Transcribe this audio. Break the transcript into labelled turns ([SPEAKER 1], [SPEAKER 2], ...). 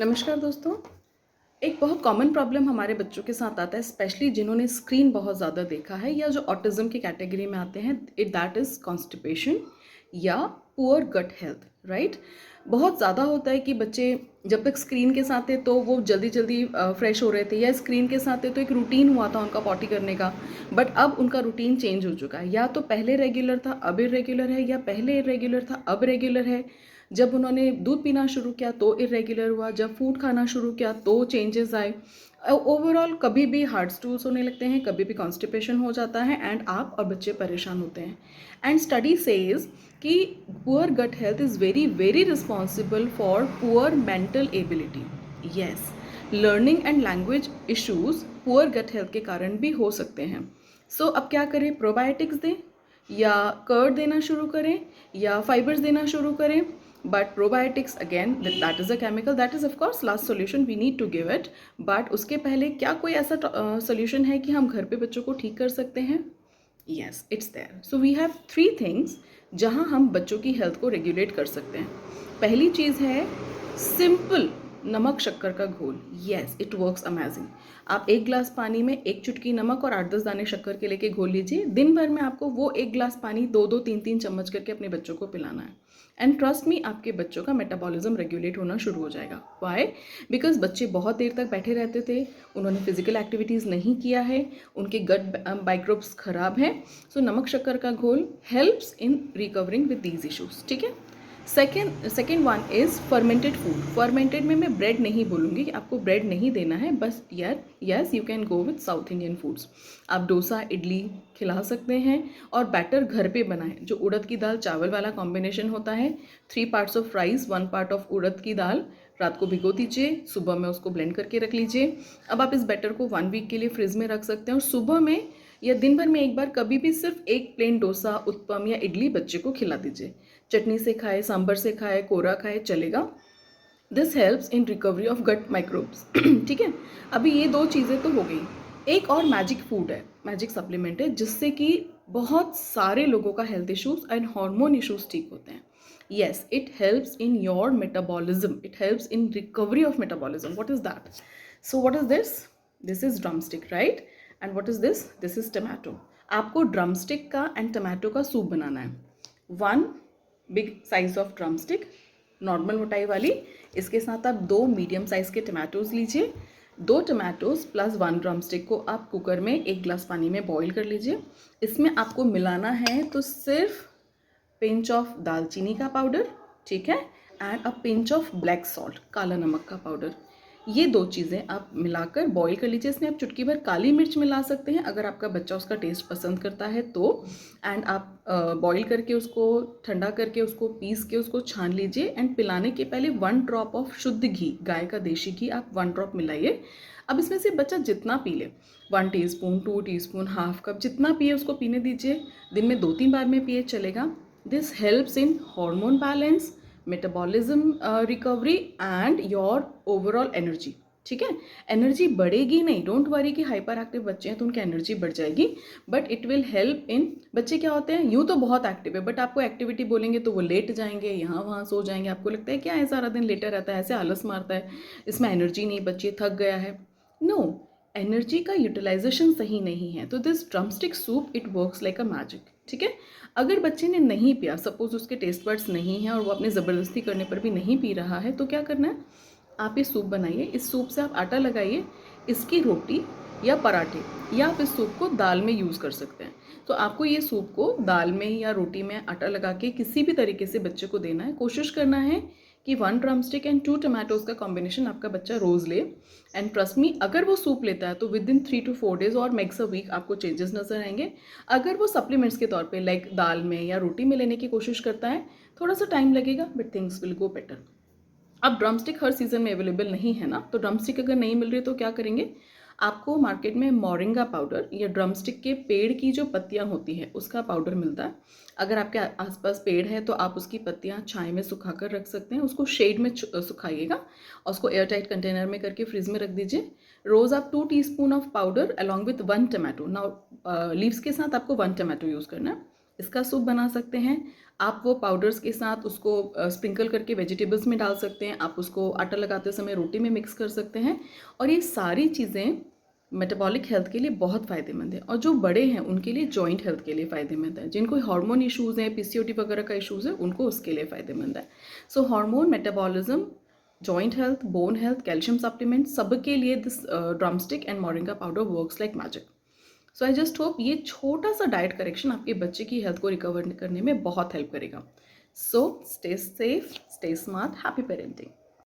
[SPEAKER 1] नमस्कार दोस्तों। एक बहुत कॉमन प्रॉब्लम हमारे बच्चों के साथ आता है, स्पेशली जिन्होंने स्क्रीन बहुत ज़्यादा देखा है या जो ऑटिज्म की कैटेगरी में आते हैं, दैट इज़ कॉन्स्टिपेशन या पुअर गट हेल्थ, राइट। बहुत ज़्यादा होता है कि बच्चे जब तक स्क्रीन के साथ थे तो वो जल्दी जल्दी फ्रेश हो रहे थे, या स्क्रीन के साथ थे तो एक रूटीन हुआ था उनका पॉटी करने का, बट अब उनका रूटीन चेंज हो चुका है। या तो पहले रेगुलर था अब इरेगुलर है, या पहले इरेगुलर था अब रेगुलर है। जब उन्होंने दूध पीना शुरू किया तो इरेगुलर हुआ, जब फूड खाना शुरू किया तो चेंजेस आए। ओवरऑल कभी भी हार्ट स्टूल्स होने लगते हैं, कभी भी कॉन्स्टिपेशन हो जाता है, एंड आप और बच्चे परेशान होते हैं। एंड स्टडी सेज कि poor gut health is very very responsible for poor mental ability. Yes, learning and language issues poor gut health के कारण भी हो सकते हैं। सो अब क्या करें? प्रोबायोटिक्स दें या कर्ड देना शुरू करें या फाइबर्स देना शुरू करें? But probiotics again, that is a chemical, that is of course last solution we need to give it. But उसके पहले क्या कोई ऐसा solution है कि हम घर पे बच्चों को ठीक कर सकते हैं? Yes, it's there. So we have 3 things जहाँ हम बच्चों की हेल्थ को रेगुलेट कर सकते हैं। पहली चीज़ है सिंपल नमक शक्कर का घोल। Yes, it works amazing. आप 1 ग्लास पानी में 1 चुटकी नमक और 8-10 दाने शक्कर के लेके घोल लीजिए। दिन भर में आपको वो 1 ग्लास पानी 2-2 3-3 चम्मच करके अपने बच्चों को पिलाना है। एंड ट्रस्ट मी, आपके बच्चों का मेटाबॉलिज्म रेगुलेट होना शुरू हो जाएगा। वाई? बिकॉज बच्चे बहुत देर तक बैठे रहते थे, उन्होंने फिजिकल एक्टिविटीज़ नहीं किया है, उनके गट माइक्रोब्स खराब हैं। सो नमक शक्कर का घोल helps in recovering with these issues. ठीक है। Second one is fermented food. Fermented में मैं ब्रेड नहीं बोलूँगी कि आपको ब्रेड नहीं देना है, बस yes you can go with south Indian foods. आप डोसा इडली खिला सकते हैं और बैटर घर पे बनाएं। जो उड़द की दाल चावल वाला कॉम्बिनेशन होता है, 3 parts of rice 1 part of उड़द की दाल, रात को भिगो दीजिए, सुबह में उसको ब्लेंड करके रख लीजिए। अब आप इस बैटर को 1 वीक के लिए फ्रिज में रख सकते हैं और सुबह में या दिन भर में एक बार कभी भी सिर्फ एक प्लेन डोसा उत्पम या इडली बच्चे को खिला दीजिए। चटनी से खाए, सांभर से खाए, कोरा खाए, चलेगा। This helps in recovery of gut microbes. ठीक है। अभी ये 2 चीज़ें तो हो गई। एक और मैजिक फूड है, मैजिक सप्लीमेंट है, जिससे कि बहुत सारे लोगों का health issues and hormone issues ठीक होते हैं। Yes, it helps in your metabolism, it helps in recovery of metabolism. What is that? So what is this? This is drumstick, right? And what is this? This is tomato. आपको drumstick का and tomato का soup बनाना है। 1 big size of drumstick, normal मोटाई वाली। इसके साथ आप 2 medium size के टमाटोज़ लीजिए। 2 टमाटोज़ प्लस 1 ड्रमस्टिक को आप कुकर में 1 ग्लास पानी में बॉईल कर लीजिए। इसमें आपको मिलाना है तो सिर्फ पिंच ऑफ दालचीनी का पाउडर, ठीक है, and a pinch of black salt, काला नमक का पाउडर। ये 2 चीज़ें आप मिलाकर बॉईल कर लीजिए। इसमें आप चुटकी भर काली मिर्च मिला सकते हैं अगर आपका बच्चा उसका टेस्ट पसंद करता है तो। एंड आप बॉईल करके उसको ठंडा करके उसको पीस के उसको छान लीजिए। एंड पिलाने के पहले 1 ड्रॉप ऑफ शुद्ध घी, गाय का देशी घी, आप 1 ड्रॉप मिलाइए। अब इसमें से बच्चा जितना पी ले, 1 टीस्पून, 2 टीस्पून, हाफ कप, जितना पिए उसको पीने दीजिए। दिन में 2-3 बार में पिए, चलेगा। This helps in hormone balance, metabolism recovery and your overall energy. ठीक है। एनर्जी बढ़ेगी नहीं, डोंट वरी कि हाइपर एक्टिव बच्चे हैं तो उनकी एनर्जी बढ़ जाएगी, but it will help in. बच्चे क्या होते हैं, यूँ तो बहुत एक्टिव है, बट आपको एक्टिविटी बोलेंगे तो वो लेट जाएंगे, यहाँ वहाँ सो जाएंगे। आपको लगता है क्या है सारा दिन लेटा रहता है, ऐसे आलस मारता है, इसमें एनर्जी नहीं बची, थक गया है। नो, एनर्जी का यूटिलाइजेशन सही नहीं है। तो this drumstick soup it works like a magic. ठीक है। अगर बच्चे ने नहीं पिया, सपोज उसके टेस्ट बड्स नहीं हैं और वो अपने ज़बरदस्ती करने पर भी नहीं पी रहा है, तो क्या करना है, आप ये सूप बनाइए। इस सूप से आप आटा लगाइए, इसकी रोटी या पराठे, या आप इस सूप को दाल में यूज़ कर सकते हैं। तो आपको ये सूप को दाल में या रोटी में आटा लगा के किसी भी तरीके से बच्चे को देना है। कोशिश करना है कि 1 ड्रमस्टिक एंड 2 टमाटोज़ का कॉम्बिनेशन आपका बच्चा रोज़ ले। एंड ट्रस्ट मी, अगर वो सूप लेता है तो विद इन 3 to 4 डेज और मैक्स अ वीक आपको चेंजेस नजर आएंगे। अगर वो सप्लीमेंट्स के तौर पे लाइक दाल में या रोटी में लेने की कोशिश करता है, थोड़ा सा टाइम लगेगा, but things will go better. अब ड्रमस्टिक हर सीज़न में अवेलेबल नहीं है ना, तो ड्रमस्टिक अगर नहीं मिल रही तो क्या करेंगे, आपको मार्केट में मोरिंगा पाउडर या ड्रमस्टिक के पेड़ की जो पत्तियां होती है उसका पाउडर मिलता है। अगर आपके आसपास पेड़ है तो आप उसकी पत्तियां छाया में सुखा कर रख सकते हैं। उसको शेड में सुखाइएगा और उसको एयर टाइट कंटेनर में करके फ्रिज में रख दीजिए। रोज़ आप 2 teaspoon of powder along with 1 tomato, now leaves के साथ आपको 1 टमाटो यूज़ करना है। इसका सूप बना सकते हैं। आप वो पाउडर्स के साथ उसको स्प्रिंकल करके वेजिटेबल्स में डाल सकते हैं। आप उसको आटा लगाते समय रोटी में मिक्स कर सकते हैं और ये सारी चीज़ें मेटाबॉलिक हेल्थ के लिए बहुत फ़ायदेमंद है। और जो बड़े हैं उनके लिए जॉइंट हेल्थ के लिए फ़ायदेमंद है। जिनको हार्मोन इश्यूज़ हैं, पीसीओडी वगैरह का इश्यूज़ है, उनको उसके लिए फ़ायदेमंद है। So hormone, metabolism, joint health, bone health, calcium supplement, सबके लिए this drumstick and moringa powder works like magic. So I just hope ये छोटा सा डाइट करेक्शन आपके बच्चे की हेल्थ को रिकवर करने में बहुत हेल्प करेगा। So stay safe, stay smart, happy parenting.